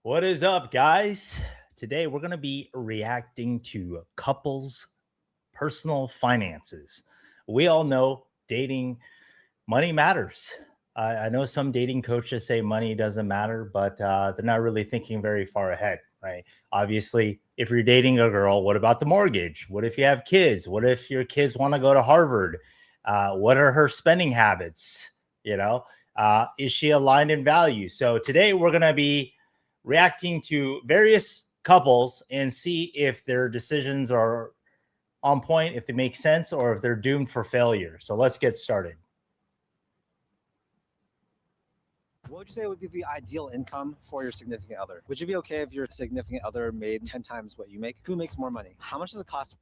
What is up, guys? Today we're going to be reacting to couples' personal finances. We all know dating, money matters. I know some dating coaches say money doesn't matter, but they're not really thinking very far ahead, right? Obviously, if you're dating a girl, what about the mortgage? What if you have kids? What if your kids want to go to Harvard? What are her spending habits? You know, is she aligned in value? So today we're going to be reacting to various couples and see if their decisions are on point, if they make sense, or if they're doomed for failure. So let's get started. What would you say would be the ideal income for your significant other? Would you be okay if your significant other made 10 times what you make? Who makes more money? How much does it cost to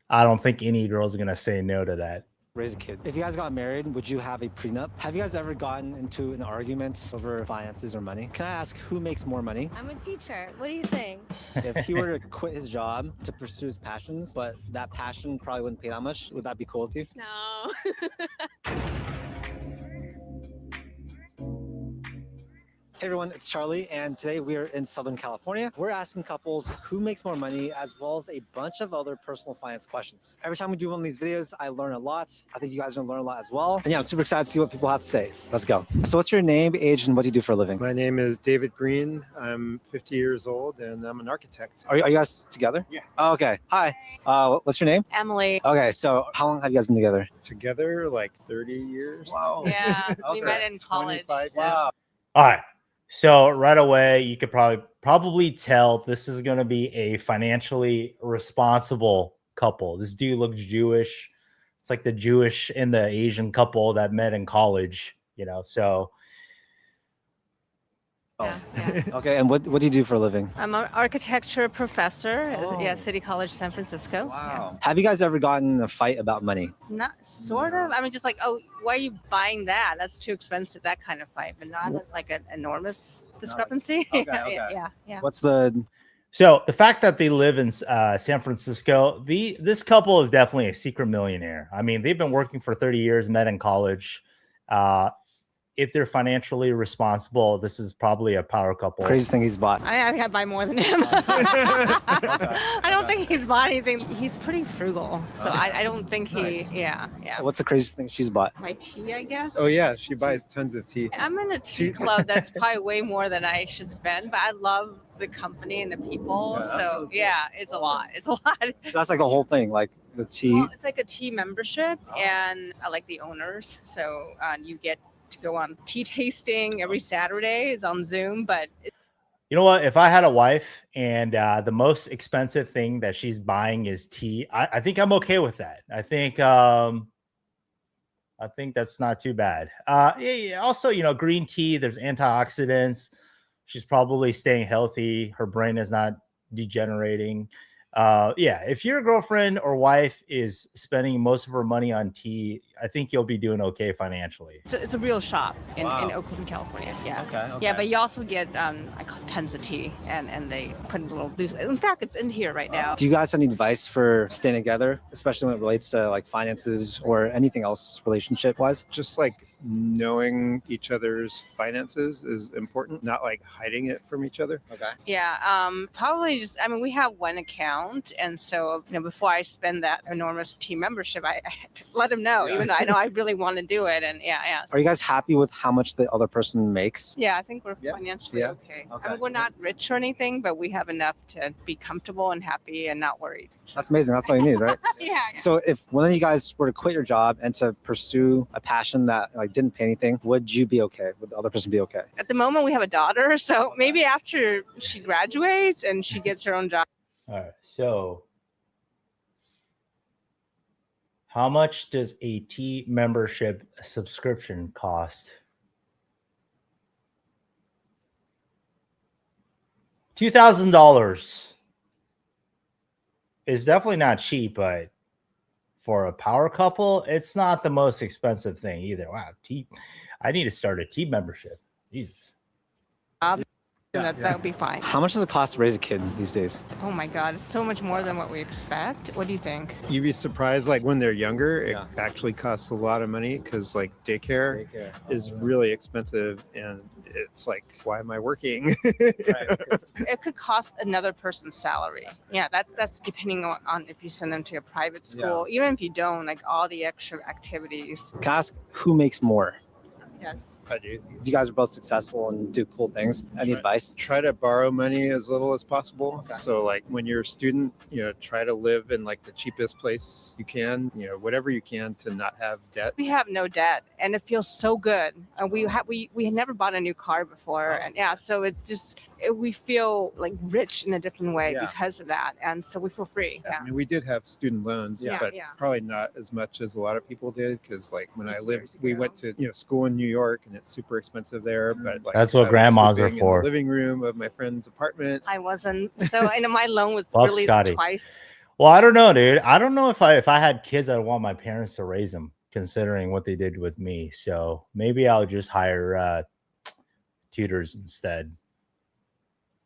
I don't think any girl's going to say no to that. raise a kid? If you guys got married, would you have a prenup? Have you guys ever gotten into an argument over finances or money? Can I ask who makes more money? I'm a teacher. What do you think? If he were to quit his job to pursue his passions, but that passion probably wouldn't pay that much, would that be cool with you? No. Hey everyone, it's Charlie, and today we are in Southern California. We're asking couples who makes more money, as well as a bunch of other personal finance questions. Every time we do one of these videos, I learn a lot. I think you guys are gonna learn a lot as well. And yeah, I'm super excited to see what people have to say. Let's go. So what's your name, age, and what do you do for a living? My name is David Green. I'm 50 years old and I'm an architect. Are you guys together? Yeah. Oh, okay. Hi. What's your name? Emily. Okay, so how long have you guys been together? Together like 30 years. Wow. Yeah, we Okay. met in college. 25 so- Wow. All right. So right away, you could probably tell this is going to be a financially responsible couple. This dude looks Jewish. It's like the Jewish and the Asian couple that met in college, so Yeah, yeah. Okay, and what do you do for a living? I'm an architecture professor Oh. at City College, San Francisco. Wow. Have you guys ever gotten in a fight about money? Yeah. Not sort of. I mean, just like, oh, why are you buying that? That's too expensive. That kind of fight, but not like an enormous discrepancy. Okay, Yeah, okay. yeah. What's the So the fact that they live in San Francisco, this couple is definitely a secret millionaire. I mean, they've been working for 30 years, met in college. If they're financially responsible, this is probably a power couple. craziest thing he's bought? I think I buy more than him. I don't think he's bought anything. He's pretty frugal, so I don't think he. Nice. Yeah. What's the craziest thing she's bought? My tea, I guess. Oh yeah, she buys tons of tea. I'm in a tea club that's probably way more than I should spend, but I love the company and the people. Yeah, that's so really cool. yeah, it's a lot. It's a lot. So that's like the whole thing, like the tea. Well, it's like a tea membership, Oh. and I like the owners. So you get to go on tea tasting every Saturday. It's on Zoom, but You know what? If I had a wife and the most expensive thing that she's buying is tea, I think I'm okay with that. I think that's not too bad. Yeah, also, green tea, there's antioxidants. She's probably staying healthy. Her brain is not degenerating. Yeah, if your girlfriend or wife is spending most of her money on tea, I think you'll be doing okay financially. it's a real shop in Wow. Oakland, California. Yeah. Okay. Yeah, but you also get tons of tea, and they put a little loose. In fact, it's in here right now. Do you guys have any advice for staying together, especially when it relates to like finances or anything else relationship wise? Just like knowing each other's finances is important, not like hiding it from each other. Okay. Yeah, probably just. I mean, we have one account, and so before I spend that enormous tea membership, I had to let him know, Yeah. even though I know I really want to do it. And yeah. Are you guys happy with how much the other person makes? Yeah, I think we're Yeah. financially Yeah. okay. Okay. I mean, we're not rich or anything, but we have enough to be comfortable and happy and not worried. That's amazing. That's all you need, right? Yeah. So if one of you guys were to quit your job and to pursue a passion that like didn't pay anything, would you be okay? Would the other person be okay? At the moment, we have a daughter, so maybe after she graduates and she gets her own job. All right. So how much does a tea membership subscription cost? $2,000 is definitely not cheap, but for a power couple, it's not the most expensive thing either. Wow, tea. I need to start a tea membership. Jesus. That would be fine. How much does it cost to raise a kid these days? Oh my God, it's so much more than what we expect. What do you think? You'd be surprised, like when they're younger, it Yeah. actually costs a lot of money because like daycare is really expensive, and it's like, why am I working? It could cost another person's salary. Yeah, that's depending on if you send them to a private school. Even if you don't, like all the extra activities. Can I ask who makes more? Yes. I do. You guys are both successful and do cool things. Any advice? Try to borrow money as little as possible. Okay. So like when you're a student, try to live in like the cheapest place you can, whatever you can to not have debt. We have no debt, and it feels so good. And we had never bought a new car before, and yeah, so it's just we feel like rich in a different way Yeah. because of that, and so we feel free. I Yeah. mean, we did have student loans, Yeah. but Yeah. probably not as much as a lot of people did. Because like when I Years lived, we ago. went to school in New York, and it's super expensive there. But like That's what I was grandmas are sleeping in for. the living room of my friend's apartment. I wasn't so, and my loan was Love really Scotty. twice. Well, I don't know, dude. I don't know if I had kids, I'd want my parents to raise them, considering what they did with me. So maybe I'll just hire tutors instead.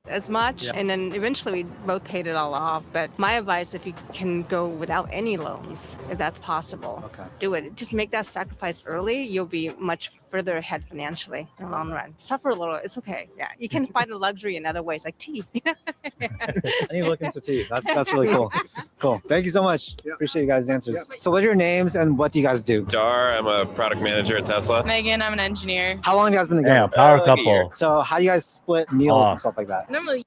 As much, and then eventually we both paid it all off. But my advice, if you can go without any loans, if that's possible, Okay. do it. Just make that sacrifice early. You'll be much further ahead financially in the long run. Suffer a little, it's okay. Yeah, you can find the luxury in other ways, like tea. I need to look into tea. That's really cool. Cool. Thank you so much. Appreciate you guys' answers. So what are your names and what do you guys do? Dar, I'm a product manager at Tesla. Megan, I'm an engineer. How long have you guys been together? Yeah, power like a year. couple. So how do you guys split meals Oh. and stuff like that? Normally,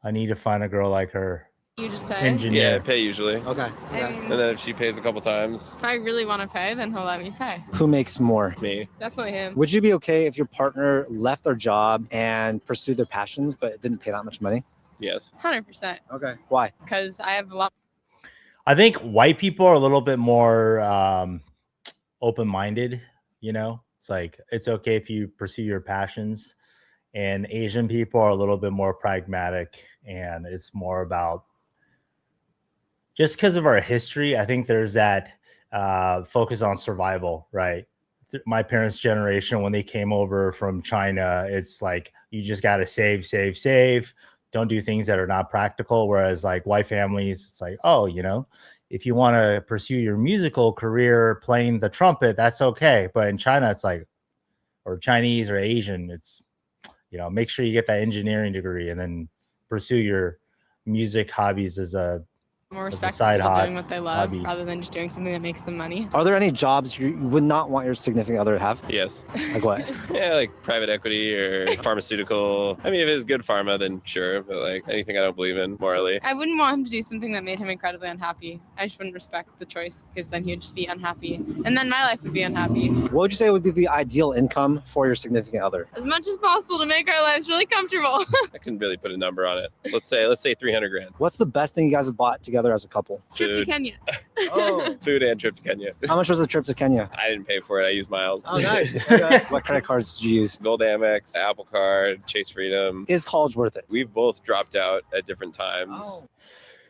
I need to find a girl like her. you just pay. Yeah, Engineer. pay usually. Okay. I mean, And then if she pays a couple times, if I really want to pay, then he'll let me pay. Who makes more? me. Definitely him. Would you be okay if your partner left their job and pursued their passions, but it didn't pay that much money? Yes. 100%. Okay. Why? Because I have a lot. I think white people are a little bit more open-minded. It's like it's okay if you pursue your passions, and Asian people are a little bit more pragmatic, and it's more about just because of our history. I think there's that focus on survival, right? My parents' generation, when they came over from China, it's like you just got to save. Don't do things that are not practical. Whereas like white families, it's like, oh, if you want to pursue your musical career playing the trumpet, that's okay. But in China, it's like, or Chinese or Asian, it's, make sure you get that engineering degree and then pursue your music hobbies as a More As a respect for side people hobby- doing what they love hobby. rather than just doing something that makes them money. Are there any jobs you would not want your significant other to have? Yes. Like what? Yeah, like private equity or pharmaceutical. I mean, if it's good pharma, then sure. But like anything I don't believe in morally. I wouldn't want him to do something that made him incredibly unhappy. I just wouldn't respect the choice because then he would just be unhappy. And then my life would be unhappy. What would you say would be the ideal income for your significant other? As much as possible to make our lives really comfortable. I couldn't really put a number on it. Let's say 300 grand. What's the best thing you guys have bought together as a couple? Trip to Food. Kenya. Oh, Food and trip to Kenya. how much was the trip to Kenya? I didn't pay for it. I used miles. What credit cards did you use? Gold Amex, Apple Card, Chase Freedom. Is college worth it? We've both dropped out at different times.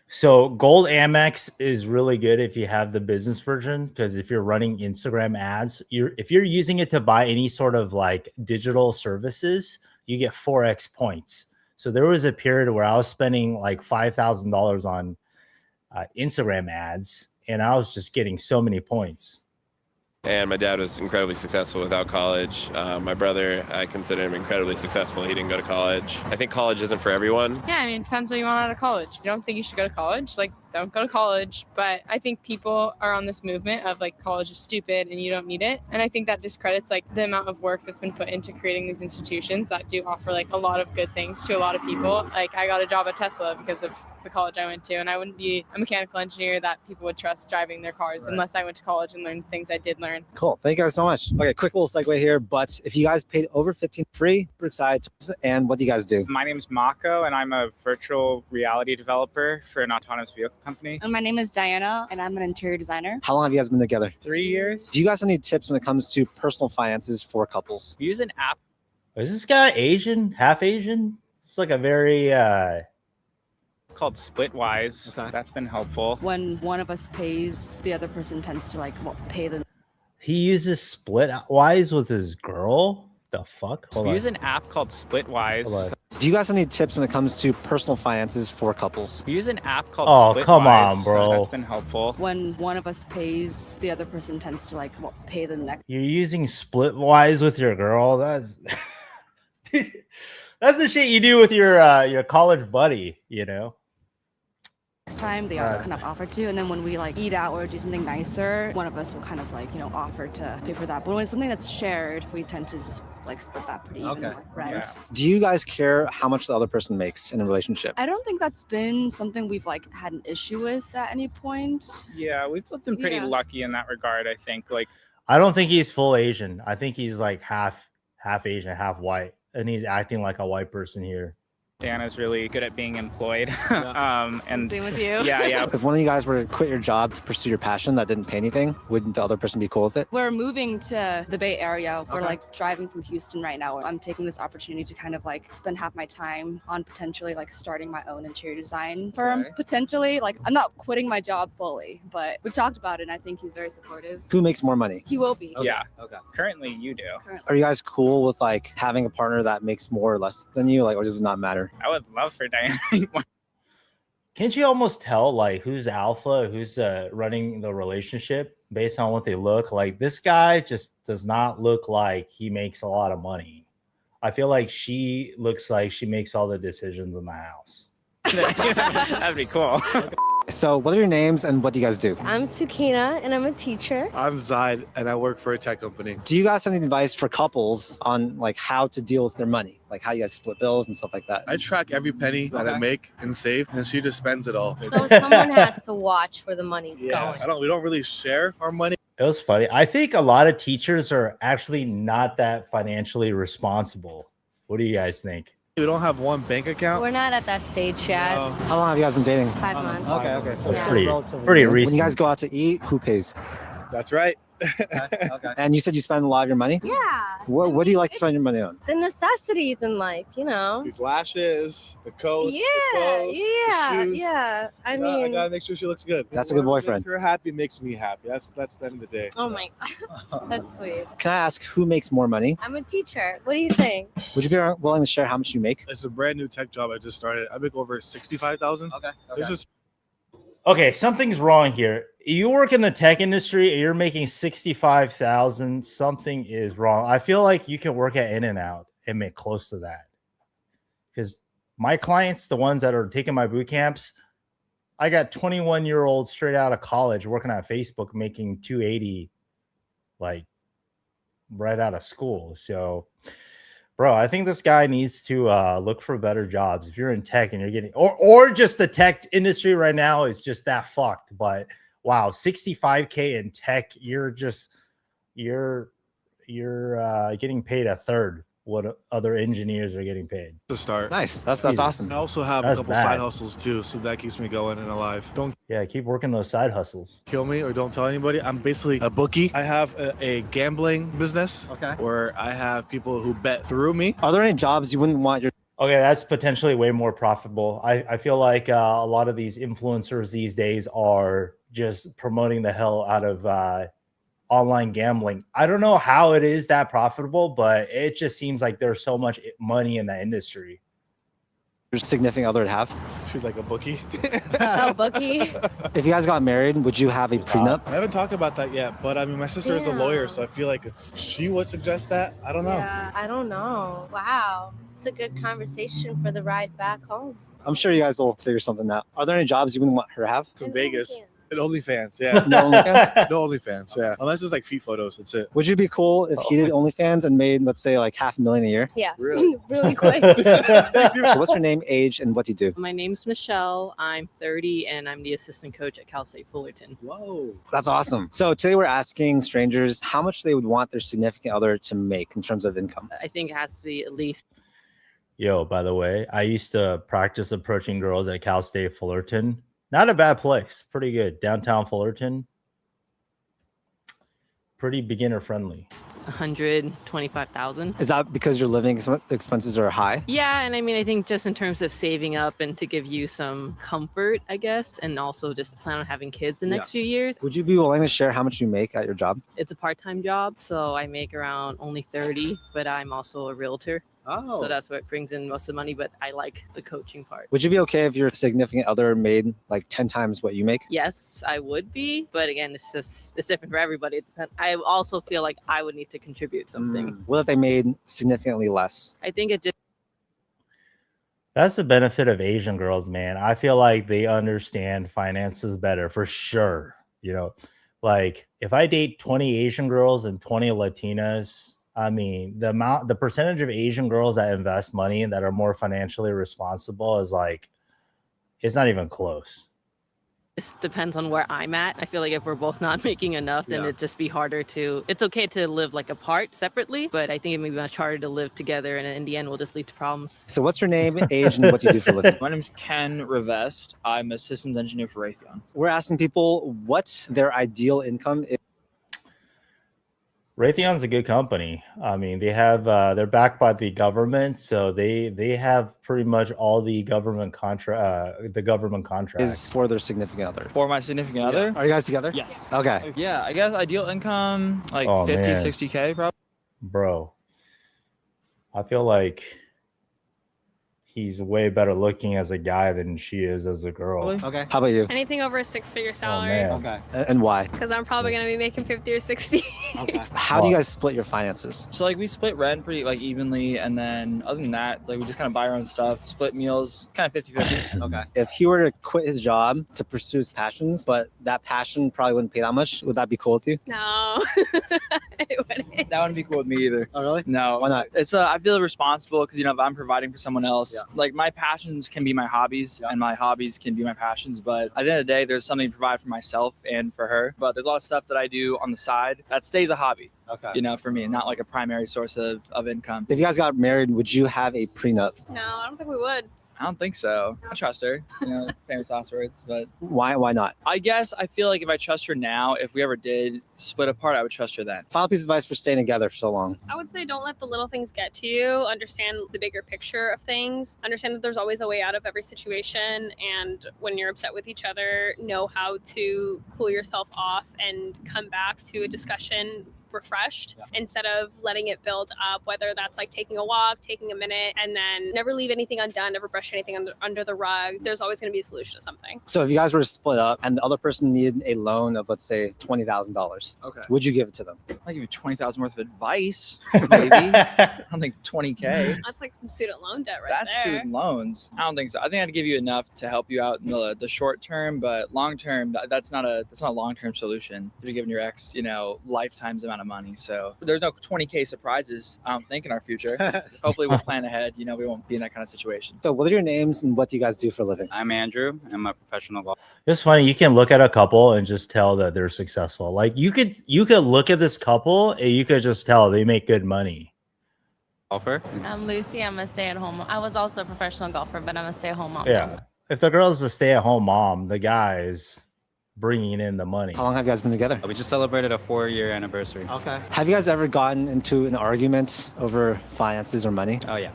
So Gold Amex is really good if you have the business version, because if you're running Instagram ads, if you're using it to buy any sort of like digital services, you get 4x points. So there was a period where I was spending like $5,000 on Instagram ads, and I was just getting so many points. And my dad was incredibly successful without college. My brother, I consider him incredibly successful. He didn't go to college. I think college isn't for everyone. Yeah, I mean, it depends what you want out of college. If you don't think you should go to college, like, don't go to college. But I think people are on this movement of like college is stupid and you don't need it. And I think that discredits like the amount of work that's been put into creating these institutions that do offer like a lot of good things to a lot of people. Like I got a job at Tesla because of the college I went to, and I wouldn't be a mechanical engineer that people would trust driving their cars unless I went to college and learned things I did learn. Cool. Thank you guys so much. Okay, quick little segue here. But if you guys paid over 15 free, we're excited. And what do you guys do? My name is Mako, and I'm a virtual reality developer for an autonomous vehicle company. And my name is Diana, and I'm an interior designer. How long have you guys been together? 3 years. Do you guys have any tips when it comes to personal finances for couples? We use an app. Is this guy Asian, half Asian? It's like a very Called Splitwise. Okay. That's been helpful. When one of us pays, the other person tends to pay the. he uses Splitwise with his girl. The fuck? Hold We on. use an app called Splitwise. Hold on. Do you guys have any tips when it comes to personal finances for couples? We use an app called Oh, come on, Splitwise. bro. That's been helpful. When one of us pays, the other person tends to like pay the next You're using Splitwise with your girl. That's dude, that's the shit you do with your college buddy, you know. time. The other kind of offer to, and then when we like eat out or do something nicer, one of us will kind of like offer to pay for that. But when it's something that's shared, we tend to just like split that pretty even, like rent. Yeah. Do you guys care how much the other person makes in a relationship? I don't think that's been something we've like had an issue with at any point. Yeah, we've both been pretty Yeah. lucky in that regard, I think. Like, I don't think he's full Asian. I think he's like half Asian, half white, and he's acting like a white person here. Dana's really good at being employed. And Same with you. yeah. If one of you guys were to quit your job to pursue your passion that didn't pay anything, wouldn't the other person be cool with it? We're moving to the Bay Area. We're Okay. like driving from Houston right now. I'm taking this opportunity to kind of like spend half my time on potentially like starting my own interior design firm. Okay. Potentially, like I'm not quitting my job fully, but we've talked about it and I think he's very supportive. Who makes more money? He will be. Yeah. Okay. Currently, you do. Are you guys cool with like having a partner that makes more or less than you? Like, or does it not matter? I would love for Diana. Can't you almost tell like who's alpha, who's running the relationship based on what they look like? This guy just does not look like he makes a lot of money. I feel like she looks like she makes all the decisions in the house. That'd be cool. So, what are your names and what do you guys do? I'm Sukina and I'm a teacher. I'm Zaid and I work for a tech company. Do you guys have any advice for couples on like how to deal with their money? Like how you guys split bills and stuff like that? I track every penny that I make and save, and she just spends it all. So someone has to watch where the money's going. We don't really share our money. It was funny. I think a lot of teachers are actually not that financially responsible. What do you guys think? We don't have one bank account. We're not at that stage yet. No. How long have you guys been dating? 5 months. Okay. So That's it's pretty relatively pretty new. recent. When you guys go out to eat, who pays? That's right. And you said you spend a lot of your money? Yeah. What do you like to spend your money on? The necessities in life, you know. These lashes, the coats, the Yeah, clothes, yeah, the shoes. yeah. I I mean, gotta make sure she looks good. That's a good Whatever boyfriend. Makes her happy makes me happy. That's the end of the day. oh my God, that's sweet. Can I ask who makes more money? I'm a teacher. What do you think? Would you be willing to share how much you make? It's a brand new tech job I just started. I make over 65,000. It's just Okay, something's wrong here. You work in the tech industry and you're making 65,000. Something is wrong. I feel like you can work at In-N-Out and make close to that. Because my clients, the ones that are taking my boot camps, I got 21-year-olds straight out of college working at Facebook making 280 like right out of school. So bro, I think this guy needs to look for better jobs. If you're in tech and you're getting, or just the tech industry right now is just that fucked. But wow, 65K in tech, you're getting paid a third what other engineers are getting paid. to start. Nice. That's Jesus. awesome. I also have That's a couple bad. side hustles too, so that keeps me going and alive. Don't Yeah, keep working those side hustles. kill me or don't tell anybody. I'm basically a bookie. I have a gambling business Okay. where I have people who bet through me. Are there any jobs you wouldn't want your Okay, that's potentially way more profitable. I feel like a lot of these influencers these days are just promoting the hell out of online gambling. I don't know how it is that profitable, but it just seems like there's so much money in that industry. significant other to have? She's like a bookie. Oh, bookie. If you guys got married, would you have a prenup? I haven't talked about that yet, but I mean, my sister is a lawyer, so I feel like she would suggest that. I don't know. Yeah, I don't know. Wow. It's a good conversation for the ride back home. I'm sure you guys will figure something out. Are there any jobs you wouldn't want her to have? From And Vegas. OnlyFans. And OnlyFans, yeah. No OnlyFans? No OnlyFans, yeah. Unless it's like feet photos, that's it. Would you be cool if he did OnlyFans and made, let's say, like $500,000 a year? Yeah. Really? Really quick. So what's your name, age, and what do you do? My name's Michelle. I'm 30 and I'm the assistant coach at Cal State Fullerton. Whoa. That's awesome. So today we're asking strangers how much they would want their significant other to make in terms of income. I think it has to be at least Yo, by the way, I used to practice approaching girls at Cal State Fullerton. Not a bad place. Pretty good. Downtown Fullerton. Pretty beginner friendly. 125,000. Is that because your living expenses are high? Yeah, and I mean, I think just in terms of saving up and to give you some comfort, I guess, and also just plan on having kids the next few years. Would you be willing to share how much you make at your job? It's a part-time job, so I make around only 30, but I'm also a realtor. Oh. So that's what brings in most of the money. But I like the coaching part. Would you be okay if your significant other made like 10 times what you make? Yes, I would be, but again, it's different for everybody. It depends. I also feel like I would need to contribute something. What if they made significantly less? I think it just That's the benefit of Asian girls, man. I feel like they understand finances better for sure. You know, like if I date 20 Asian girls and 20 Latinas, I mean, the percentage of Asian girls that invest money and that are more financially responsible is like, it's not even close. depends on where I'm at. I feel like if we're both not making enough, then it'd just be harder to. It's okay to live like apart separately, but I think it may be much harder to live together, and in the end, will just lead to problems. So, what's your name, age, and what do you do for a living? My name is Ken Revest. I'm a systems engineer for Raytheon. We're asking people what their ideal income is. Raytheon's a good company. I mean, they have they're backed by the government, so they have pretty much all the government contracts. Is for their significant other. For my significant other? Are you guys together? Yes. Okay. Yeah, I guess ideal income like Oh, 50, man. 60K probably. Bro, I feel like he's way better looking as a guy than she is as a girl. Okay. How about you? Anything over a six-figure Oh, salary. man. Okay. And why? Because I'm probably going to be making 50 or 60. Okay. How do you guys split your finances? So like we split rent pretty like evenly, and then other than that, it's like we just kind of buy our own stuff, split meals, kind of 50-50. Okay. If he were to quit his job to pursue his passions, but that passion probably wouldn't pay that much, would that be cool with you? No. It wouldn't. That wouldn't be cool with me either. Oh, really? No. Why not? It's I feel responsible because, you know, if I'm providing for someone else, like my passions can be my hobbies and my hobbies can be my passions. But at the end of the day, there's something to provide for myself and for her. But there's a lot of stuff that I do on the side that stays a hobby. Okay. You know, for me, not like a primary source of income. If you guys got married, would you have a prenup? No, I don't think we would. I don't think so. I trust her, you know, famous last words, but Why not? I guess I feel like if I trust her now, if we ever did split apart, I would trust her then. Final piece of advice for staying together for so long. I would say don't let the little things get to you. Understand the bigger picture of things. Understand that there's always a way out of every situation. And when you're upset with each other, know how to cool yourself off and come back to a discussion refreshed instead of letting it build up, whether that's like taking a walk, taking a minute, and then never leave anything undone, never brush anything under the rug. There's always going to be a solution to something. So if you guys were to split up and the other person needed a loan of, let's say, $20,000, Okay. would you give it to them? I'll give you 20,000 worth of advice, maybe. I don't think 20K. That's like some student loan debt right That's there. student loans. I don't think so. I think I'd give you enough to help you out in the short term, but long term, that's not a long term solution. You're giving your ex, you know, lifetime's amount of money. So there's no 20K surprises, I don't think, in our future. Hopefully we'll plan ahead. You know, we won't be in that kind of situation. So what are your names and what do you guys do for a living? I'm Andrew. I'm a professional golfer. It's funny, you can look at a couple and just tell that they're successful. Like you could look at this couple and you could just tell they make good money. I'm Lucy. I'm a stay-at-home. I was also a professional golfer, but I'm a stay-at-home mom. Yeah. If the girl's a stay-at-home mom, the guy's bringing in the money. How long have you guys been together? We just celebrated a 4-year anniversary. Okay. Have you guys ever gotten into an argument over finances or money? Oh, yeah.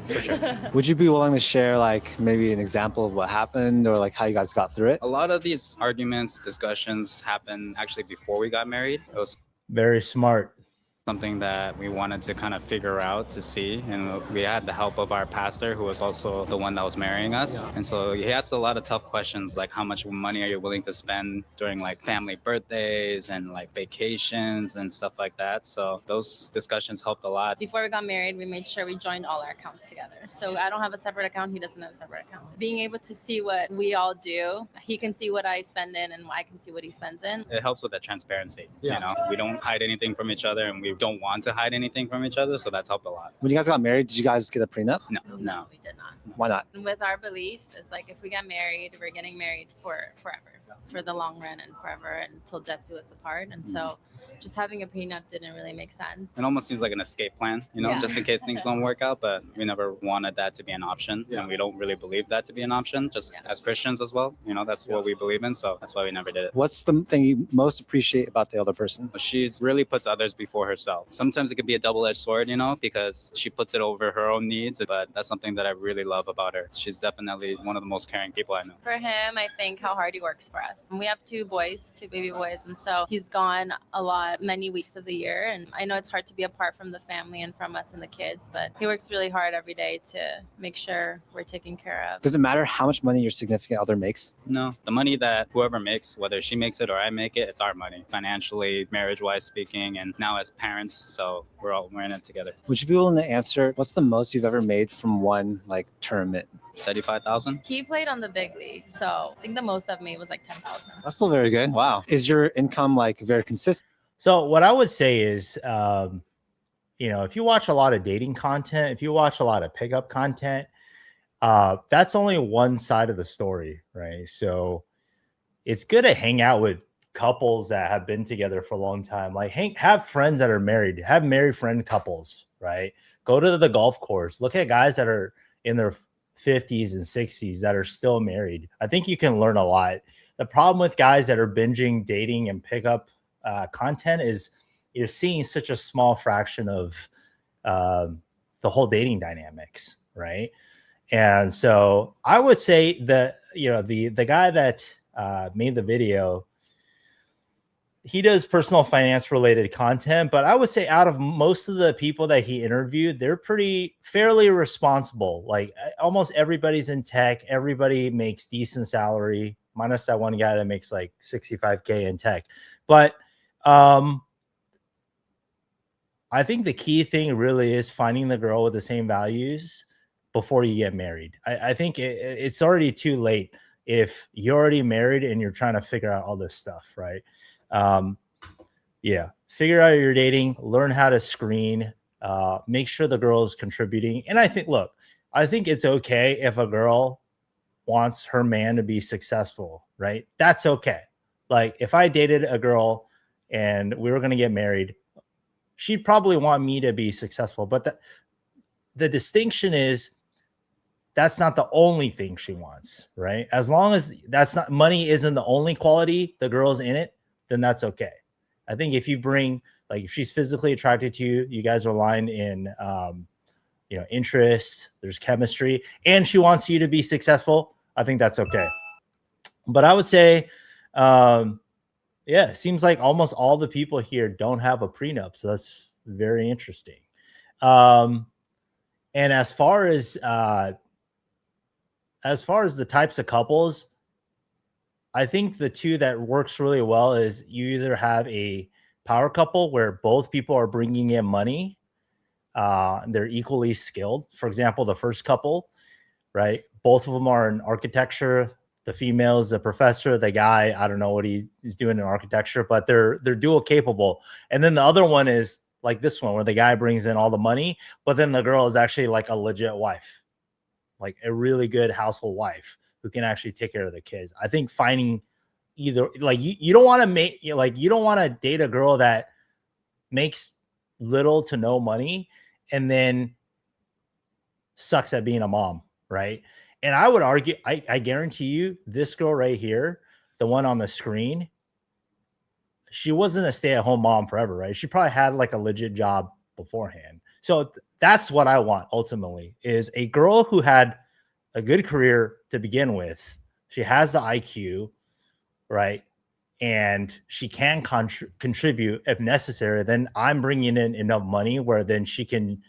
For sure. Would you be willing to share like maybe an example of what happened or like how you guys got through it? A lot of these arguments, discussions happened actually before we got married. It was Very smart. something that we wanted to kind of figure out to see, and we had the help of our pastor, who was also the one that was marrying us. And so he asked a lot of tough questions, like how much money are you willing to spend during like family birthdays and like vacations and stuff like that. So those discussions helped a lot. Before we got married, we made sure we joined all our accounts together. So I don't have a separate account. He doesn't have a separate account. Being able to see what we all do, he can see what I spend in and I can see what he spends in. It helps with that transparency. Yeah. You know, we don't hide anything from each other, and we don't want to hide anything from each other. So that's helped a lot. When you guys got married, did you guys get a prenup? No. We did not. Why not? With our belief, it's like if we get married, we're getting married for forever, for the long run and forever until death do us apart. And so just having a prenup didn't really make sense. It almost seems like an escape plan, you know, Yeah. just in case things don't work out, but we never wanted that to be an option. And we don't really believe that to be an option, just as Christians as well. You know, that's what we believe in. So that's why we never did it. What's the thing you most appreciate about the other person? She really puts others before herself. Sometimes it can be a double-edged sword, you know, because she puts it over her own needs, but that's something that I really love about her. She's definitely one of the most caring people I know. For him, I think how hard he works for us. We have two baby boys, and so he's gone a lot lot many weeks of the year. And I know it's hard to be apart from the family and from us and the kids, but he works really hard every day to make sure we're taken care of. Does it matter how much money your significant other makes? No, the money that whoever makes, whether she makes it or I make it, it's our money, financially, marriage-wise speaking, and now as parents. So we're in it together. Would you be willing to answer what's the most you've ever made from one like tournament? 75,000. He played on the big league, so I think the most I've made was like 10,000. That's still very good. Wow. Is your income like very consistent? So what I would say is, you know, if you watch a lot of dating content, if you watch a lot of pickup content, that's only one side of the story, right? So it's good to hang out with couples that have been together for a long time. Like have friends that are married, have married friend couples, right? Go to the golf course, look at guys that are in their 50s and 60s that are still married. I think you can learn a lot. The problem with guys that are binging dating and pickup content is you're seeing such a small fraction of the whole dating dynamics, right? And so I would say that, you know, the guy that made the video, he does personal finance related content, but I would say out of most of the people that he interviewed, they're fairly responsible. Like almost everybody's in tech. Everybody makes decent salary, minus that one guy that makes like 65K in tech. But I think the key thing really is finding the girl with the same values before you get married. I think it's already too late if you're already married and you're trying to figure out all this stuff, right? Yeah, figure out your dating, learn how to screen, make sure the girl is contributing. And I think it's okay if a girl wants her man to be successful, right? That's okay. Like if I dated a girl and we were going to get married, she'd probably want me to be successful. But the distinction is that's not the only thing she wants, right? As long as money isn't the only quality the girl's in it, then that's okay. I think if you bring, like, if she's physically attracted to you, you guys are aligned in, you know, interests, there's chemistry, and she wants you to be successful, I think that's okay. But I would say, yeah, it seems like almost all the people here don't have a prenup, so that's very interesting. And as far as the types of couples, I think the two that works really well is you either have a power couple where both people are bringing in money, they're equally skilled. For example, the first couple, right? Both of them are in architecture. The female is a professor. The guy, I don't know what he's doing in architecture, but they're dual capable. And then the other one is like this one, where the guy brings in all the money, but then the girl is actually like a legit wife, like a really good household wife who can actually take care of the kids. I think finding either, like, you don't want to make, you know, like, you don't want to date a girl that makes little to no money and then sucks at being a mom, right? And I would argue, I guarantee you, this girl right here, the one on the screen, she wasn't a stay-at-home mom forever, right? She probably had like a legit job beforehand. So that's what I want ultimately, is a girl who had a good career to begin with. She has the IQ, right? And she can contribute if necessary. Then I'm bringing in enough money where then she can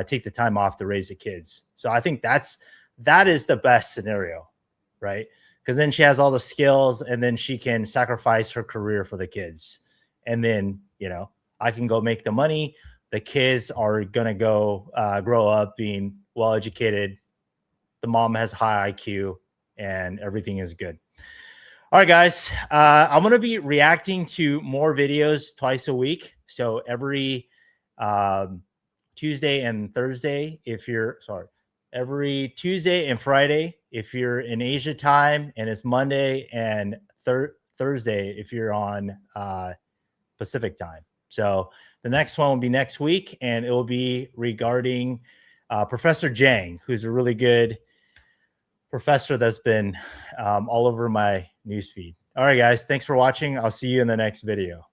take the time off to raise the kids. So I think that is the best scenario, right? Because then she has all the skills and then she can sacrifice her career for the kids. And then, you know, I can go make the money. The kids are going to go grow up being well-educated. The mom has high IQ and everything is good. All right, guys, I'm going to be reacting to more videos twice a week. So every Tuesday and Thursday, every Tuesday and Friday, if you're in Asia time, and it's Monday and Thursday, if you're on Pacific time. So the next one will be next week, and it will be regarding Professor Jang, who's a really good professor that's been all over my newsfeed. All right, guys, thanks for watching. I'll see you in the next video.